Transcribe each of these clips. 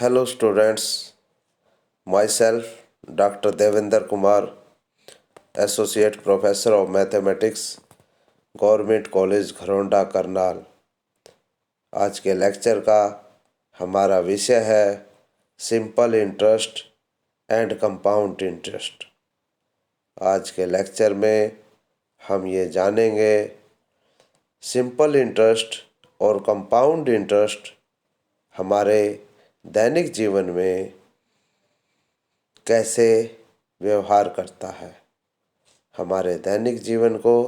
Hello students, myself Dr. Devinder Kumar, Associate Professor of Mathematics, Government College Gharaunda Karnal. आज के lecture का हमारा विषय है simple interest and compound interest. आज के लेक्चर में हम ये जानेंगे सिंपल इंटरेस्ट और कंपाउंड इंटरेस्ट हमारे दैनिक जीवन में कैसे व्यवहार करता है, हमारे दैनिक जीवन को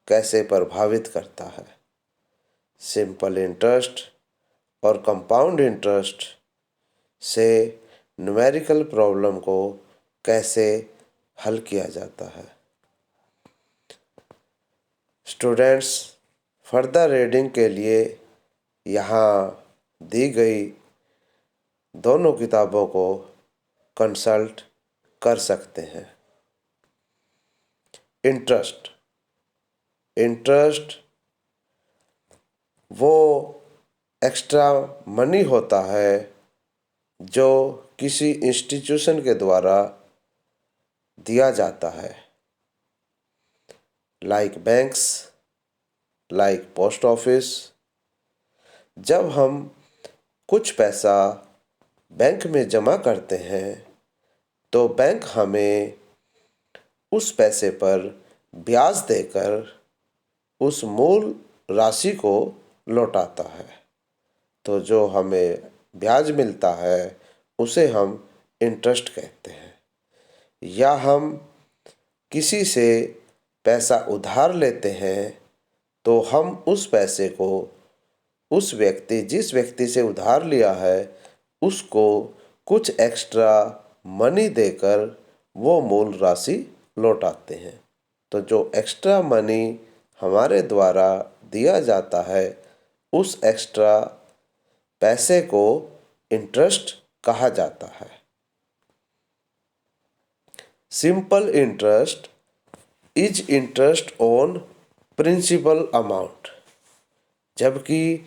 कैसे प्रभावित करता है। सिंपल इंटरेस्ट और कंपाउंड इंटरेस्ट से न्यूमेरिकल प्रॉब्लम को कैसे हल किया जाता है। स्टूडेंट्स, फर्दर रीडिंग के लिए यहाँ दी गई दोनों किताबों को कंसल्ट कर सकते हैं। इंटरेस्ट वो एक्स्ट्रा मनी होता है जो किसी इंस्टीट्यूशन के द्वारा दिया जाता है, like banks, like post office. जब हम कुछ पैसा बैंक में जमा करते हैं तो बैंक हमें उस पैसे पर ब्याज देकर उस मूल राशि को लौटाता है। तो जो हमें ब्याज मिलता है उसे हम इंटरेस्ट कहते हैं। या हम किसी से पैसा उधार लेते हैं तो हम उस पैसे को जिस व्यक्ति से उधार लिया है उसको कुछ एक्स्ट्रा मनी देकर वो मूल राशि लौटाते हैं। तो जो एक्स्ट्रा मनी हमारे द्वारा दिया जाता है उस एक्स्ट्रा पैसे को इंटरेस्ट कहा जाता है। Simple interest is interest on principal amount, जबकि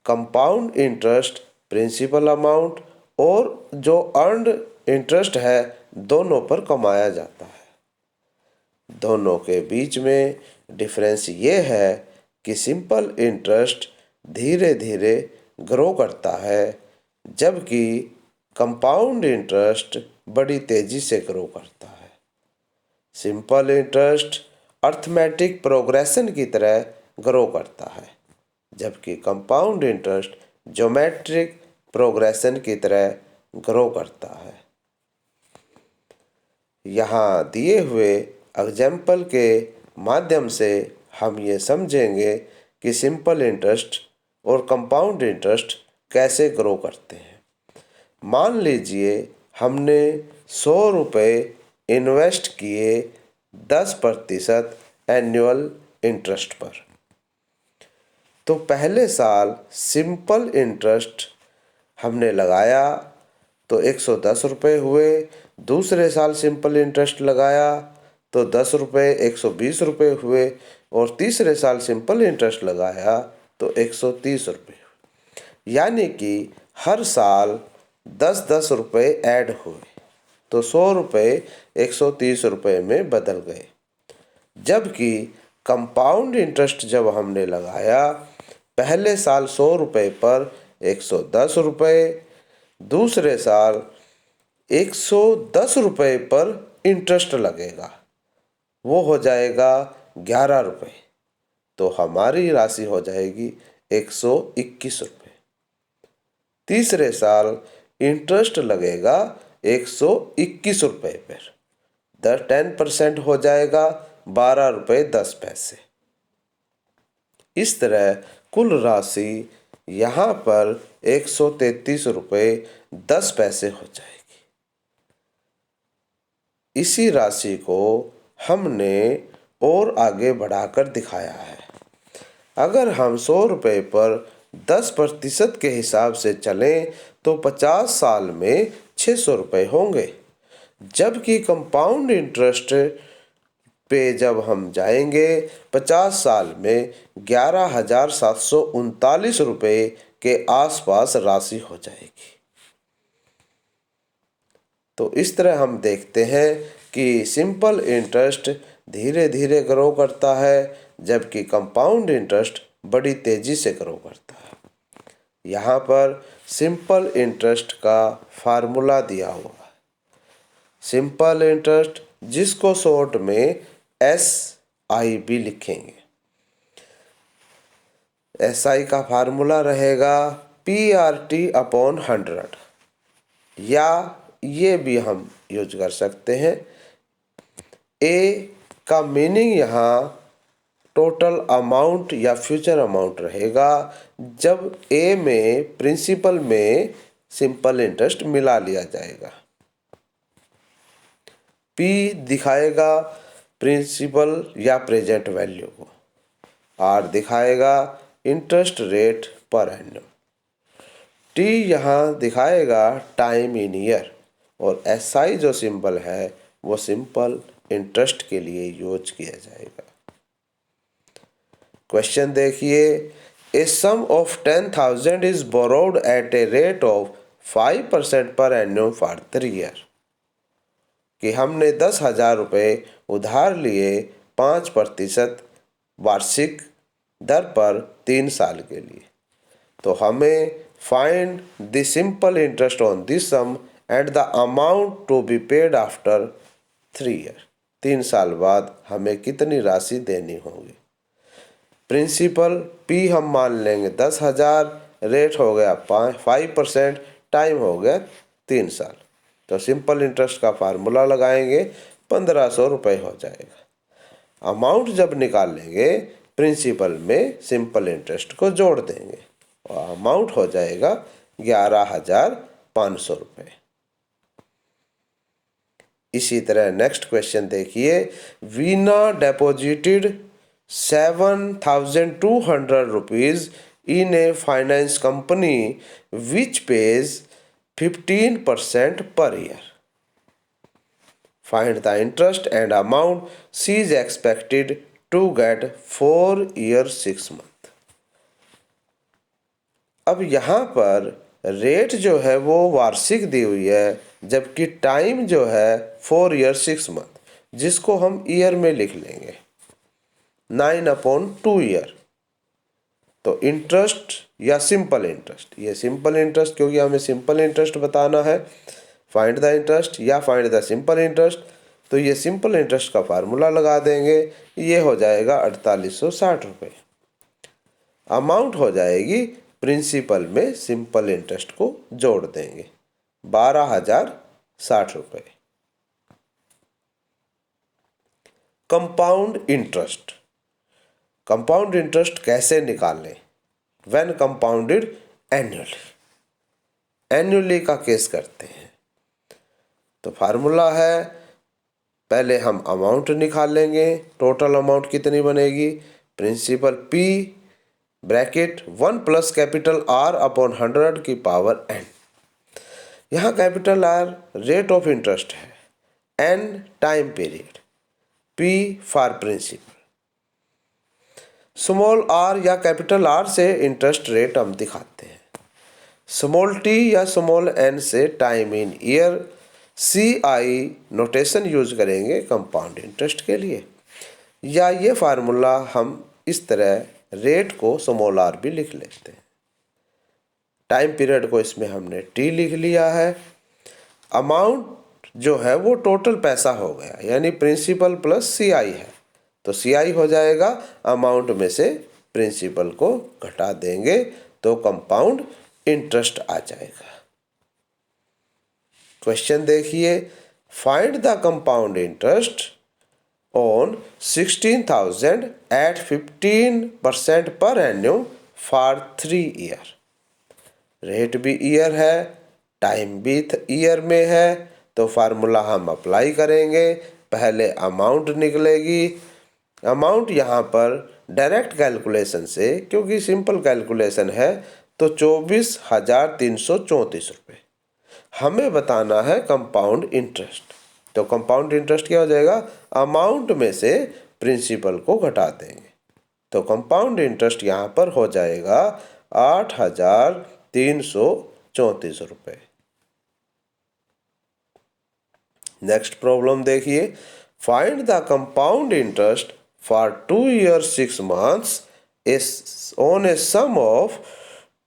कंपाउंड इंटरेस्ट प्रिंसिपल अमाउंट और जो अर्न्ड इंटरेस्ट है दोनों पर कमाया जाता है। दोनों के बीच में डिफरेंस ये है कि सिंपल इंटरेस्ट धीरे धीरे ग्रो करता है, जबकि कंपाउंड इंटरेस्ट बड़ी तेजी से ग्रो करता है। सिंपल इंटरेस्ट अर्थमेटिक प्रोग्रेशन की तरह ग्रो करता है, जबकि कंपाउंड इंटरेस्ट ज्योमेट्रिक प्रोग्रेशन की तरह ग्रो करता है। यहाँ दिए हुए एग्जाम्पल के माध्यम से हम ये समझेंगे कि सिंपल इंटरेस्ट और कंपाउंड इंटरेस्ट कैसे ग्रो करते हैं। मान लीजिए हमने 100 रुपये इन्वेस्ट किए 10% एनुअल इंटरेस्ट पर। तो पहले साल सिंपल इंटरेस्ट हमने लगाया तो 110 रुपये हुए। दूसरे साल सिंपल इंटरेस्ट लगाया तो 10 रुपये 120 रुपये हुए और तीसरे साल सिंपल इंटरेस्ट लगाया तो 130 रुपये हुए। यानी कि हर साल 10-10 रुपये ऐड हुए तो 100 रुपये 130 रुपये में बदल गए। जबकि कंपाउंड इंटरेस्ट जब हमने लगाया पहले साल 100 रुपये पर 110 रुपये, दूसरे साल 110 रुपये पर इंटरेस्ट लगेगा, वो हो जाएगा 11 रुपये। तो हमारी राशि हो जाएगी 121 रुपये। तीसरे साल इंटरेस्ट लगेगा 121 रुपये पर, 10% हो जाएगा 12 रुपये 10 पैसे। इस तरह कुल राशि यहाँ पर 133 रुपये 10 पैसे हो जाएगी। इसी राशि को हमने और आगे बढ़ाकर दिखाया है। अगर हम 100 रुपये पर 10% के हिसाब से चलें तो 50 साल में 600 रुपये होंगे। जबकि कंपाउंड इंटरेस्ट पे जब हम जाएंगे 50 साल में 11,739 रुपये के आसपास राशि हो जाएगी। तो इस तरह हम देखते हैं कि सिंपल इंटरेस्ट धीरे धीरे ग्रो करता है, जबकि कंपाउंड इंटरेस्ट बड़ी तेज़ी से ग्रो करता है। यहाँ पर सिंपल इंटरेस्ट का फार्मूला दिया हुआ है। सिंपल इंटरेस्ट, जिसको शॉर्ट में SI भी लिखेंगे। SI का फार्मूला रहेगा PRT/100, या ये भी हम यूज कर सकते हैं। A का मीनिंग यहाँ टोटल अमाउंट या फ्यूचर अमाउंट रहेगा, जब A में प्रिंसिपल में सिंपल इंटरेस्ट मिला लिया जाएगा। P दिखाएगा प्रिंसिपल या प्रेजेंट वैल्यू को। R दिखाएगा interest rate per annum. T यहाँ दिखाएगा टाइम इन ईयर, और SI जो सिंबल है वो सिंपल इंटरेस्ट के लिए यूज किया जाएगा। क्वेश्चन देखिए, a sum of 10,000 is borrowed at a rate of 5% per annum for 3 year. कि हमने 10,000 रुपये उधार लिए 5% वार्षिक दर पर 3 साल के लिए। तो हमें find the simple interest on this sum and the amount to be paid after 3 year. 3 साल बाद हमें कितनी राशि देनी होगी। प्रिंसिपल P हम मान लेंगे 10,000, रेट हो गया 5%, टाइम हो गया 3 साल। तो सिंपल इंटरेस्ट का फार्मूला लगाएंगे, 1,500 रुपये हो जाएगा। अमाउंट जब निकालेंगे प्रिंसिपल में सिंपल इंटरेस्ट को जोड़ देंगे और अमाउंट हो जाएगा 11,500 रुपये। इसी तरह नेक्स्ट क्वेश्चन देखिए, Veena डेपोजिटेड 7,200 rupees in a finance company which pays 15% per year. Find the interest and amount she is expected to get for year 6 month. अब यहाँ पर रेट जो है वो वार्षिक दी हुई है, जबकि टाइम जो है 4 year 6 month, जिसको हम ईयर में लिख लेंगे 9/2 ईयर। तो इंटरेस्ट या सिंपल इंटरेस्ट, ये सिंपल इंटरेस्ट क्योंकि हमें सिंपल इंटरेस्ट बताना है। फाइंड द इंटरेस्ट या फाइंड द सिंपल इंटरेस्ट, तो ये सिंपल इंटरेस्ट का फार्मूला लगा देंगे, ये हो जाएगा 4860 रुपये। अमाउंट हो जाएगी, प्रिंसिपल में सिंपल इंटरेस्ट को जोड़ देंगे 12,060 रुपये। कंपाउंड इंटरेस्ट, कंपाउंड इंटरेस्ट कैसे निकालें। व्हेन कंपाउंडेड एनुअली, एनुअली का केस करते हैं। तो फार्मूला है, पहले हम अमाउंट निकालेंगे, टोटल अमाउंट कितनी बनेगी, principal P bracket 1 plus capital R/100 की पावर n। यहाँ capital R rate of interest है, n time period, P for principal. Small r या कैपिटल R से इंटरेस्ट रेट हम दिखाते हैं, स्मॉल t या स्मॉल n से time in year, CI notation use करेंगे कंपाउंड इंटरेस्ट के लिए। या ये फार्मूला हम इस तरह रेट को स्मॉल r भी लिख लेते हैं। टाइम पीरियड को इसमें हमने t लिख लिया है। अमाउंट जो है वो टोटल पैसा हो गया, यानी प्रिंसिपल प्लस CI है, तो CI हो जाएगा, अमाउंट में से प्रिंसिपल को घटा देंगे तो कंपाउंड इंटरेस्ट आ जाएगा। क्वेश्चन देखिए, find the compound interest on 16,000 at 15% per annum for 3 year. Rate भी ईयर है, टाइम भी ईयर में है, तो फार्मूला हम अप्लाई करेंगे। पहले अमाउंट निकलेगी, अमाउंट यहाँ पर डायरेक्ट कैलकुलेशन से, क्योंकि सिंपल कैलकुलेशन है, तो 24,334 रुपये। हमें बताना है कंपाउंड इंटरेस्ट, तो कंपाउंड इंटरेस्ट क्या हो जाएगा, अमाउंट में से प्रिंसिपल को घटा देंगे, तो कंपाउंड इंटरेस्ट यहाँ पर हो जाएगा 8,334 रुपये। नेक्स्ट प्रॉब्लम देखिए, find the compound interest for 2 years 6 months is on a sum of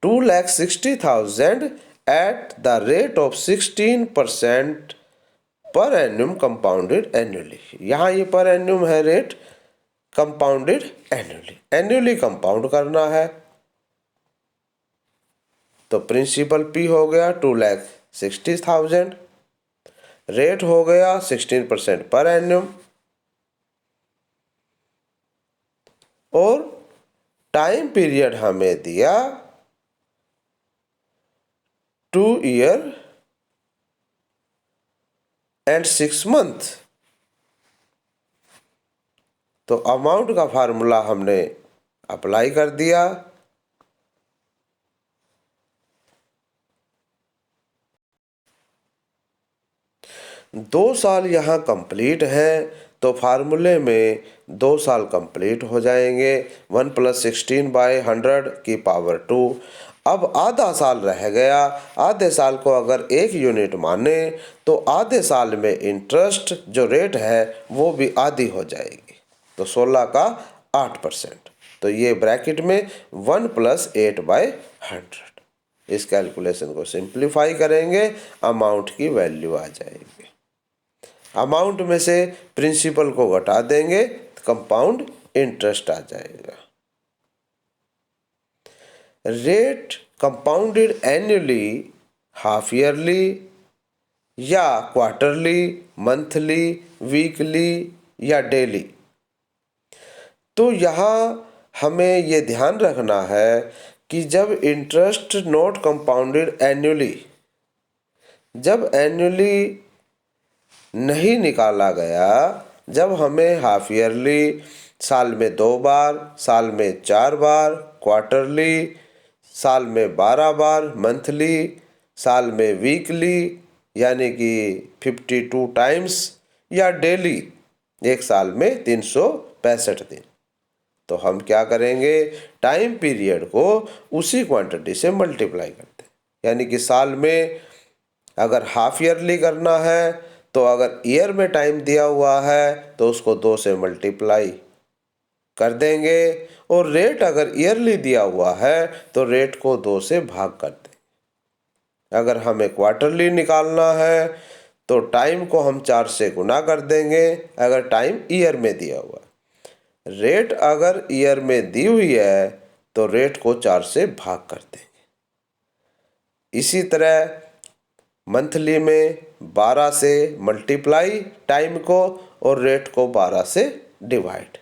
2,60,000 at the rate of 16% पर एन्यूम कंपाउंडेड एनुअली। यहाँ ये पर एन्यूम है rate, compounded annually, annually compound करना है। तो प्रिंसिपल पी हो गया 2,60,000, रेट हो गया 16% पर एन्यूम, और टाइम पीरियड हमें दिया 2 year and 6 month। तो अमाउंट का फार्मूला हमने अप्लाई कर दिया। दो साल यहाँ कंप्लीट है, तो फार्मूले में 2 साल कंप्लीट हो जाएंगे। 1 + 16/100 की पावर 2। अब आधा साल रह गया, आधे साल को अगर 1 यूनिट माने तो आधे साल में इंटरेस्ट जो रेट है वो भी आधी हो जाएगी, तो 16 का 8%। तो ये ब्रैकेट में 1 + 8/100। इस कैलकुलेशन को सिंप्लीफाई करेंगे, अमाउंट की वैल्यू आ जाएगी। अमाउंट में से प्रिंसिपल को घटा देंगे, कंपाउंड इंटरेस्ट आ जाएगा। Rate compounded annually, half yearly या क्वार्टरली, मंथली, वीकली या डेली। तो यहाँ हमें ये ध्यान रखना है कि जब इंटरेस्ट नॉट कंपाउंडेड एनुअली, जब एनुअली नहीं निकाला गया, जब हमें हाफ ईयरली साल में 2 बार, साल में 4 बार, क्वार्टरली साल में 12 बार, मंथली साल में वीकली यानी कि 52 टाइम्स, या डेली एक साल में 365 दिन, तो हम क्या करेंगे, टाइम पीरियड को उसी क्वांटिटी से मल्टीप्लाई करते हैं। यानी कि साल में अगर हाफ ईयरली करना है तो अगर ईयर में टाइम दिया हुआ है तो उसको 2 से मल्टीप्लाई कर देंगे, और रेट अगर ईयरली दिया हुआ है तो रेट को 2 से भाग कर देंगे। अगर हमें क्वार्टरली निकालना है तो टाइम को हम 4 से गुना कर देंगे, अगर टाइम ईयर में दिया हुआ है। रेट अगर ईयर में दी हुई है तो रेट को 4 से भाग कर देंगे। इसी तरह मंथली में 12 से मल्टीप्लाई टाइम को, और रेट को 12 से डिवाइड।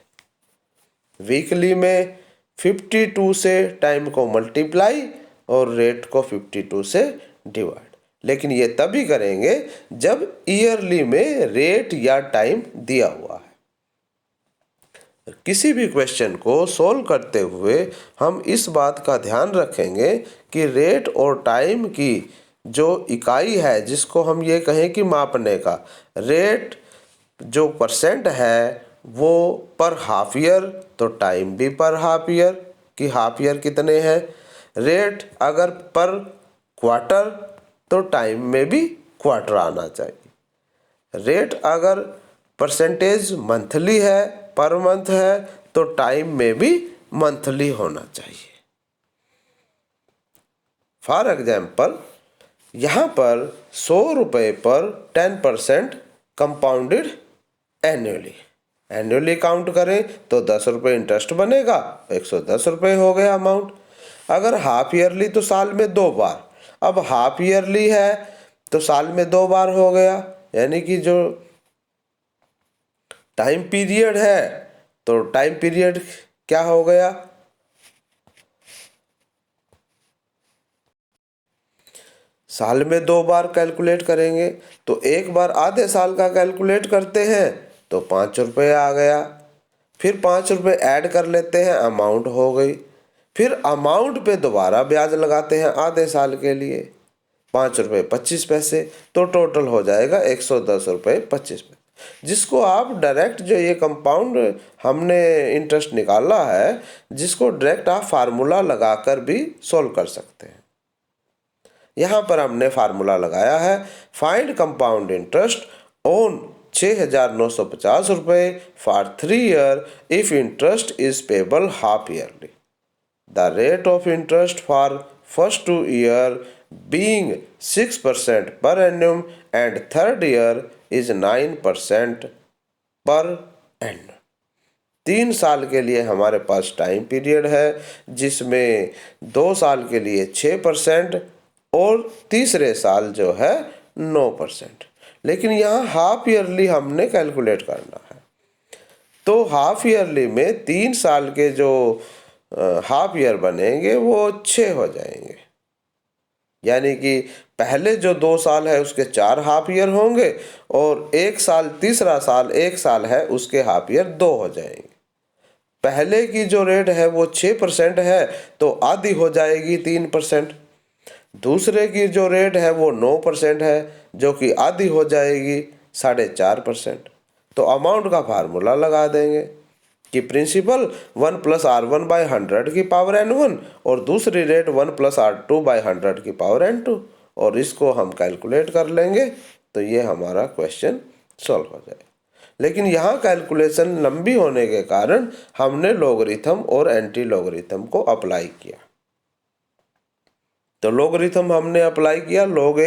वीकली में 52 से टाइम को मल्टीप्लाई और रेट को 52 से डिवाइड। लेकिन ये तभी करेंगे जब ईयरली में रेट या टाइम दिया हुआ है। किसी भी क्वेश्चन को सोल्व करते हुए हम इस बात का ध्यान रखेंगे कि रेट और टाइम की जो इकाई है, जिसको हम ये कहें कि मापने का, रेट जो परसेंट है वो पर हाफ ईयर, तो टाइम भी पर हाफ ईयर कि हाफ ईयर कितने हैं। रेट अगर पर क्वार्टर तो टाइम में भी क्वार्टर आना चाहिए। रेट अगर परसेंटेज मंथली है, पर मंथ है, तो टाइम में भी मंथली होना चाहिए। फॉर एग्जाम्पल यहाँ पर 100 रुपये पर 10% कंपाउंडेड एनुअली, एनुअली काउंट करें तो 10 रुपये इंटरेस्ट बनेगा, 110 रुपये हो गया अमाउंट। अगर हाफ ईयरली तो साल में 2 बार, अब हाफ ईयरली है तो साल में 2 बार हो गया, यानी कि जो टाइम पीरियड है तो टाइम पीरियड क्या हो गया, साल में 2 बार कैलकुलेट करेंगे। तो एक बार आधे साल का कैलकुलेट करते हैं तो 5 रुपये आ गया, फिर 5 रुपये ऐड कर लेते हैं, अमाउंट हो गई। फिर अमाउंट पे दोबारा ब्याज लगाते हैं आधे साल के लिए, 5 रुपये 25 पैसे, तो टोटल हो जाएगा 110 रुपये 25 पैसे। जिसको आप डायरेक्ट, जो ये कंपाउंड हमने इंटरेस्ट निकाला है, जिसको डायरेक्ट आप फार्मूला लगाकर भी सोल्व कर सकते हैं। यहाँ पर हमने फार्मूला लगाया है, फाइंड कंपाउंड इंटरेस्ट ऑन 6,950 रुपये for 3 year if interest is payable half yearly. The rate of interest for first 2 year being 6% per annum and third year is 9% पर annum। 3 साल के लिए हमारे पास टाइम पीरियड है जिसमें 2 साल के लिए 6% और तीसरे साल जो है 9%। लेकिन यहाँ हाफ ईयरली हमने कैलकुलेट करना है, तो हाफ ईयरली में 3 साल के जो हाफ ईयर बनेंगे वो 6 हो जाएंगे, यानी कि पहले जो 2 साल है उसके 4 हाफ ईयर होंगे और 1 साल तीसरा साल 1 साल है उसके हाफ ईयर 2 हो जाएंगे। पहले की जो रेट है वो 6% है तो आधी हो जाएगी 3%। दूसरे की जो रेट है वो 9% है जो कि आधी हो जाएगी 4.5%। तो अमाउंट का फार्मूला लगा देंगे कि प्रिंसिपल 1 + R1/100 की पावर n1 और दूसरी रेट 1 + R2/100 की पावर n2, और इसको हम कैलकुलेट कर लेंगे तो ये हमारा क्वेश्चन सॉल्व हो जाएगा। लेकिन यहाँ कैलकुलेशन लंबी होने के कारण हमने लॉगरिथम और एंटी लॉगरिथम को अप्लाई किया। तो लॉगरिथम हमने अप्लाई किया, log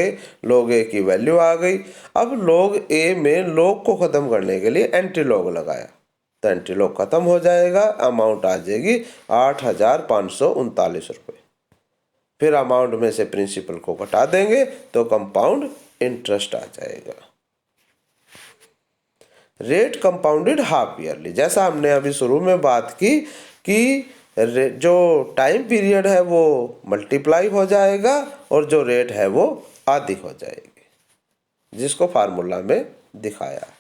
a की वैल्यू आ गई। अब log a में log को ख़त्म करने के लिए एंटी लॉग लगाया तो एंटी लॉग खत्म हो जाएगा, अमाउंट आ जाएगी 8,539 रुपये। फिर अमाउंट में से प्रिंसिपल को घटा देंगे तो कंपाउंड इंटरेस्ट आ जाएगा। रेट कंपाउंडेड हाफ ईयरली, जैसा हमने अभी शुरू में बात की कि जो टाइम पीरियड है वो मल्टीप्लाई हो जाएगा और जो रेट है वो आधी हो जाएगी, जिसको फार्मूला में दिखाया है।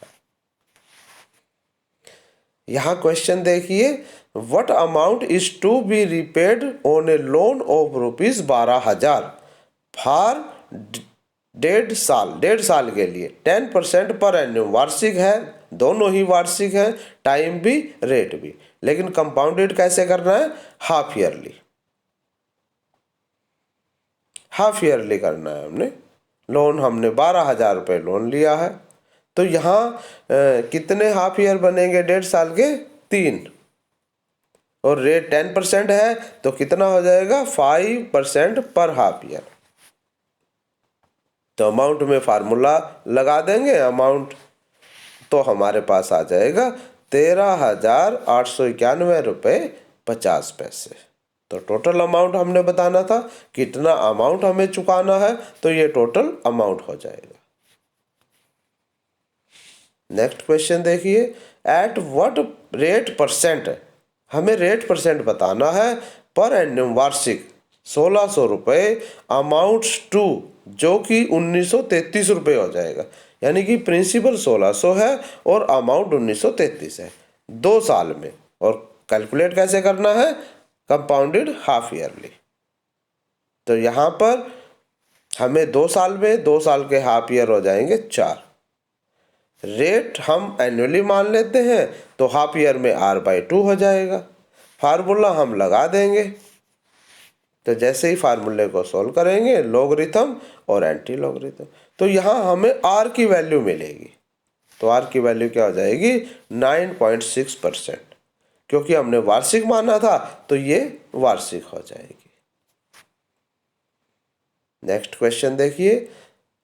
यहाँ क्वेश्चन देखिए, what amount is to be repaid on a loan of ₹12,000 for 1.5 साल के लिए 10% पर एन्युम, वार्षिक है, दोनों ही वार्षिक है, टाइम भी रेट भी। लेकिन कंपाउंडेड कैसे करना है? हाफ ईयरली करना है। हमने 12,000 रुपये लोन लिया है तो यहाँ कितने हाफ ईयर बनेंगे 1.5 साल के? 3, और रेट 10% है तो कितना हो जाएगा? 5% पर हाफ ईयर। तो अमाउंट में फार्मूला लगा देंगे, अमाउंट तो हमारे पास आ जाएगा 13,891 रुपये 50 पैसे। तो टोटल अमाउंट हमने बताना था कितना अमाउंट हमें चुकाना है, तो ये टोटल अमाउंट हो जाएगा। नेक्स्ट क्वेश्चन देखिए, एट व्हाट रेट परसेंट, हमें रेट परसेंट बताना है पर एन्युम वार्षिक 1,600 रुपये अमाउंट्स टू, जो कि 1,933 रुपये हो जाएगा। यानी कि प्रिंसिपल 1,600 है और अमाउंट 1,933 है 2 साल में। और कैलकुलेट कैसे करना है? Compounded half yearly. तो यहाँ पर हमें 2 साल में 2 साल के हाफ ईयर हो जाएंगे 4। रेट हम एनुअली मान लेते हैं तो हाफ ईयर में R/2 हो जाएगा। फार्मूला हम लगा देंगे, तो जैसे ही फार्मूले को सॉल्व करेंगे लॉगरिथम और एंटी लॉगरिथम, तो यहाँ हमें R की वैल्यू मिलेगी। तो R की वैल्यू क्या हो जाएगी? 9.6%, क्योंकि हमने वार्षिक माना था तो ये वार्षिक हो जाएगी। नेक्स्ट क्वेश्चन देखिए,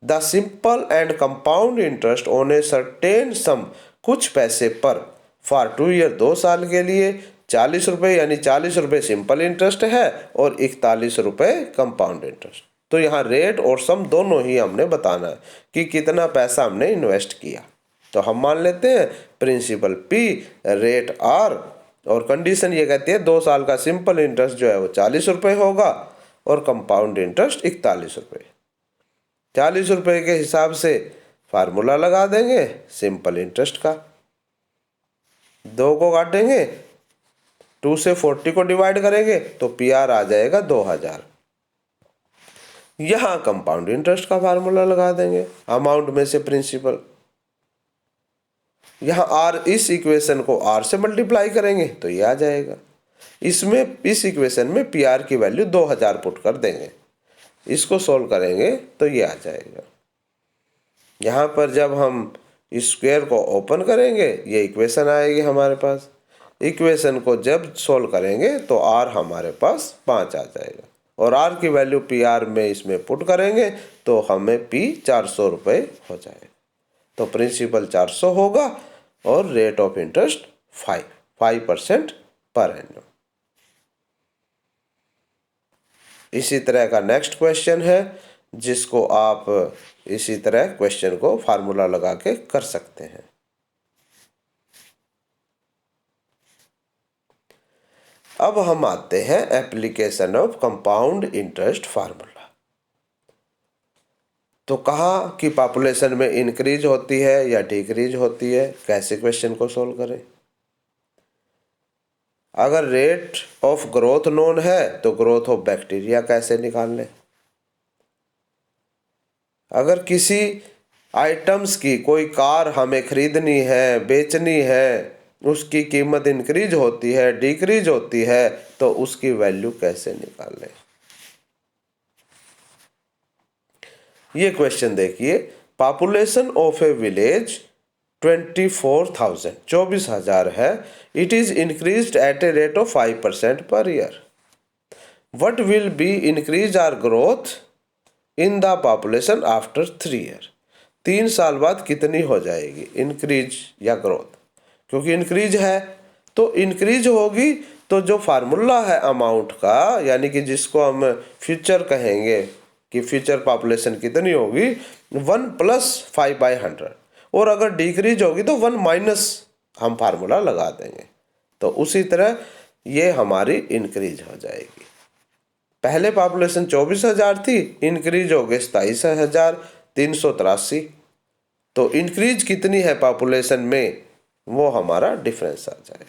the simple and compound interest on a certain सम, कुछ पैसे पर, फॉर 2 ईयर 2 साल के लिए 40 रुपये, यानी 40 रुपये सिंपल इंटरेस्ट है और 41 रुपये कंपाउंड इंटरेस्ट। तो यहाँ रेट और सम दोनों ही हमने बताना है कि कितना पैसा हमने इन्वेस्ट किया। तो हम मान लेते हैं प्रिंसिपल P, रेट R, और कंडीशन ये कहती है 2 साल का सिंपल इंटरेस्ट जो है वो 40 रुपये होगा और कंपाउंड इंटरेस्ट 41 रुपये। 40 रुपये के हिसाब से फार्मूला लगा देंगे सिंपल इंटरेस्ट का, 2 को काटेंगे, 2 से 40 को डिवाइड करेंगे तो PR आ जाएगा 2,000। यहाँ कंपाउंड इंटरेस्ट का फार्मूला लगा देंगे, अमाउंट में से प्रिंसिपल, यहाँ R, इस इक्वेशन को R से मल्टीप्लाई करेंगे तो ये आ जाएगा। इसमें इस इक्वेशन में PR की वैल्यू 2,000 पुट कर देंगे, इसको सोल्व करेंगे तो ये आ जाएगा। यहाँ पर जब हम इस स्क्वायर को ओपन करेंगे, ये इक्वेशन आएगी हमारे पास। इक्वेशन को जब सोल्व करेंगे तो r हमारे पास 5 आ जाएगा और r की वैल्यू PR में इसमें पुट करेंगे तो हमें P 400 रुपये हो जाएगा। तो प्रिंसिपल 400 होगा और rate of interest 5% per annum. इसी तरह का नेक्स्ट क्वेश्चन है जिसको आप इसी तरह क्वेश्चन को फार्मूला लगा के कर सकते हैं। अब हम आते हैं application of compound interest formula. तो कहा कि पॉपुलेशन में इंक्रीज होती है या डिक्रीज होती है, कैसे क्वेश्चन को सोल्व करें। अगर रेट ऑफ ग्रोथ नोन है तो ग्रोथ ऑफ बैक्टीरिया कैसे निकाल लें। अगर किसी आइटम्स की कोई कार हमें खरीदनी है, बेचनी है, उसकी कीमत इंक्रीज होती है, डिक्रीज होती है, तो उसकी वैल्यू कैसे निकालें। ये क्वेश्चन देखिए, पॉपुलेशन ऑफ ए विलेज 24,000 है। It is increased at a rate of 5% per year. What will be increase or growth in the population after 3 year. 3 साल बाद कितनी हो जाएगी इंक्रीज या ग्रोथ। क्योंकि इंक्रीज है तो इंक्रीज होगी, तो जो फार्मूला है अमाउंट का, यानी कि जिसको हम फ्यूचर कहेंगे कि फ्यूचर पॉपुलेशन कितनी होगी, 1 + 5/100। और अगर डिक्रीज होगी तो 1 माइनस हम फार्मूला लगा देंगे। तो उसी तरह ये हमारी इंक्रीज हो जाएगी। पहले पॉपुलेशन 24,000 थी, इंक्रीज हो गई 27,383। तो इंक्रीज कितनी है पॉपुलेशन में, वो हमारा डिफरेंस आ जाएगा।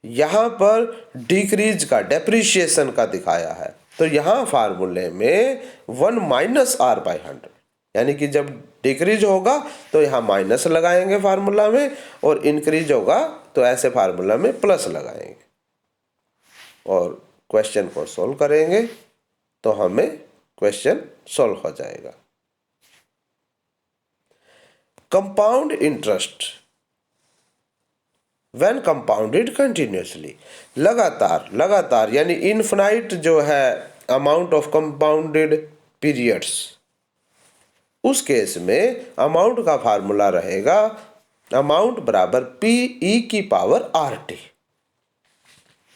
यहां पर डिक्रीज का, डेप्रिशिएशन का दिखाया है, तो यहां फार्मूले में 1 - R/100, यानी कि जब डिक्रीज होगा तो यहाँ माइनस लगाएंगे फार्मूला में, और इंक्रीज होगा तो ऐसे फार्मूला में प्लस लगाएंगे और क्वेश्चन को सोल्व करेंगे तो हमें क्वेश्चन सोल्व हो जाएगा। Compound interest when compounded continuously, लगातार यानी इनफिनाइट जो है अमाउंट ऑफ कंपाउंडेड पीरियड्स, उस केस में अमाउंट का फार्मूला रहेगा अमाउंट बराबर PE⁻RT।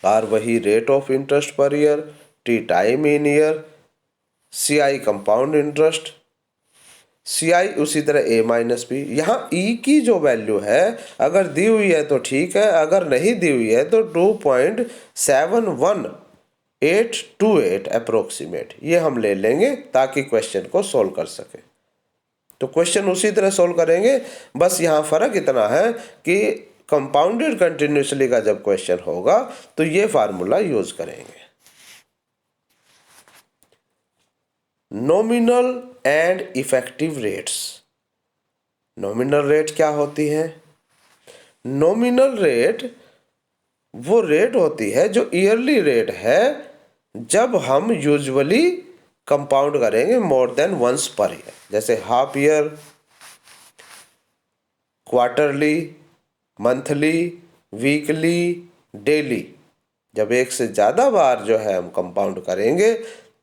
R वही rate of interest per year, T time in year, CI compound interest, CI उसी तरह A - B। यहाँ E की जो वैल्यू है अगर दी हुई है तो ठीक है, अगर नहीं दी हुई है तो 2.71828 अप्रोक्सीमेट ये हम ले लेंगे ताकि क्वेश्चन को सोल्व कर सके। तो क्वेश्चन उसी तरह सोल्व करेंगे, बस यहाँ फर्क इतना है कि कंपाउंडेड कंटिन्यूसली का जब क्वेश्चन होगा तो ये फार्मूला यूज करेंगे। Nominal and effective rates. Nominal rate क्या होती है? नॉमिनल रेट वो रेट होती है जो ईयरली रेट है जब हम यूजुअली कंपाउंड करेंगे more than once per year, जैसे half year, quarterly, monthly, weekly, daily. जब एक से ज़्यादा बार जो है हम कंपाउंड करेंगे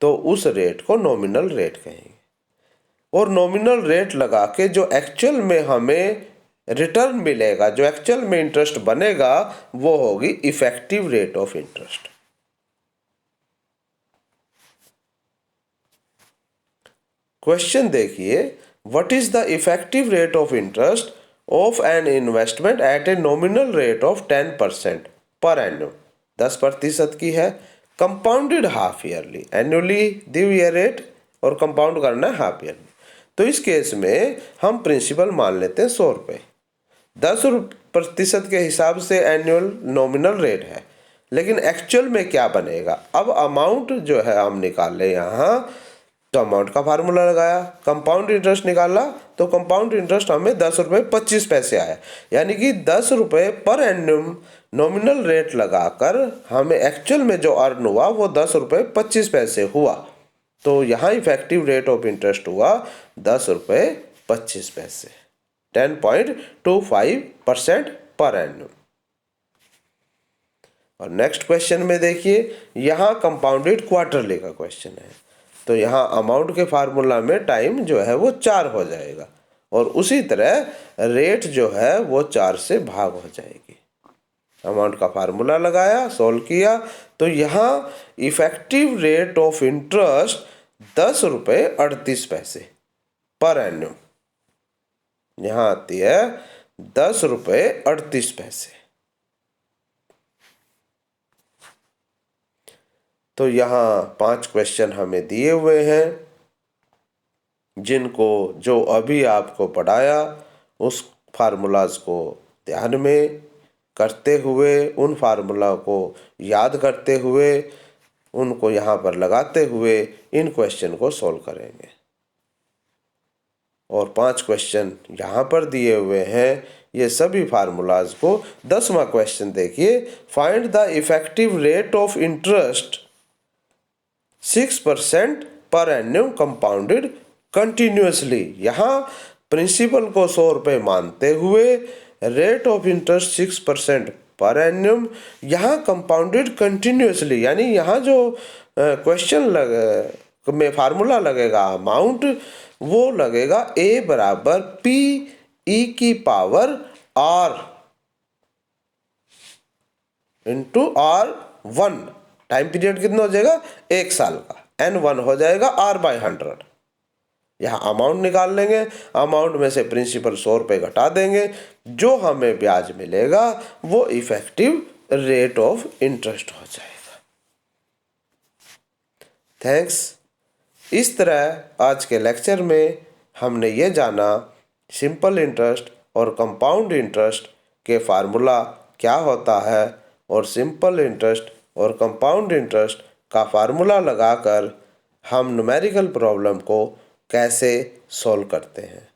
तो उस रेट को नॉमिनल रेट कहेंगे। और नॉमिनल रेट लगा के जो एक्चुअल में हमें रिटर्न मिलेगा, जो एक्चुअल में इंटरेस्ट बनेगा, वो होगी effective rate of interest. Question देखिए, what is the effective rate of interest of an investment at a nominal rate of 10% per annum. 10% की है, कंपाउंडेड हाफ ईयरली, एनुअली दी हुई है रेट और कंपाउंड करना है हाफ ईयरली। तो इस केस में हम प्रिंसिपल मान लेते हैं 100 रुपये। 10% के हिसाब से एनुअल नॉमिनल रेट है, लेकिन एक्चुअल में क्या बनेगा। अब अमाउंट जो है हम निकाल ले यहाँ, तो अमाउंट का फार्मूला लगाया, कंपाउंड इंटरेस्ट निकाला, तो कंपाउंड इंटरेस्ट हमें 10 रुपये 25 पैसे आया, यानी कि 10 रुपये पर एनम नॉमिनल रेट लगाकर हमें एक्चुअल में जो अर्न हुआ वो 10 रुपये 25 पैसे हुआ। तो यहाँ इफेक्टिव रेट ऑफ इंटरेस्ट हुआ 10 रुपये 25 पैसे, 10.25% पर एनम। और नेक्स्ट क्वेश्चन में देखिए, यहाँ कंपाउंडेड क्वार्टरली का क्वेश्चन है, तो यहाँ अमाउंट के फार्मूला में टाइम जो है वो 4 हो जाएगा और उसी तरह रेट जो है वो 4 से भाग हो जाएगी। अमाउंट का फार्मूला लगाया, सोल्व किया, तो यहाँ इफेक्टिव रेट ऑफ इंटरेस्ट 10 रुपये 38 पैसे पर एनम, यहाँ आती है 10 रुपये 38 पैसे। तो यहाँ 5 क्वेश्चन हमें दिए हुए हैं, जिनको जो अभी आपको पढ़ाया उस फार्मूलाज को ध्यान में करते हुए, उन फार्मूला को याद करते हुए, उनको यहाँ पर लगाते हुए इन क्वेश्चन को सॉल्व करेंगे। और 5 क्वेश्चन यहाँ पर दिए हुए हैं, ये सभी फार्मूलाज को 10वां क्वेश्चन देखिए, find the effective rate of interest 6% per annum compounded continuously. यहाँ प्रिंसिपल को 100 रुपये मानते हुए rate of interest 6% per annum, यहाँ कंपाउंडेड कंटिन्यूसली, यानी यहाँ जो क्वेश्चन में फार्मूला लगेगा अमाउंट, वो लगेगा A बराबर P(e⁻r) into R1। Time period कितना हो जाएगा? 1 साल का, N1 हो जाएगा R/100। यहाँ अमाउंट निकाल लेंगे, अमाउंट में से प्रिंसिपल 100 रुपये घटा देंगे, जो हमें ब्याज मिलेगा वो इफेक्टिव रेट ऑफ इंटरेस्ट हो जाएगा। थैंक्स। इस तरह आज के लेक्चर में हमने ये जाना सिंपल इंटरेस्ट और कंपाउंड इंटरेस्ट के फार्मूला क्या होता है, और सिंपल इंटरेस्ट और कंपाउंड इंटरेस्ट का फार्मूला लगाकर हम न्यूमेरिकल प्रॉब्लम को कैसे सॉल्व करते हैं।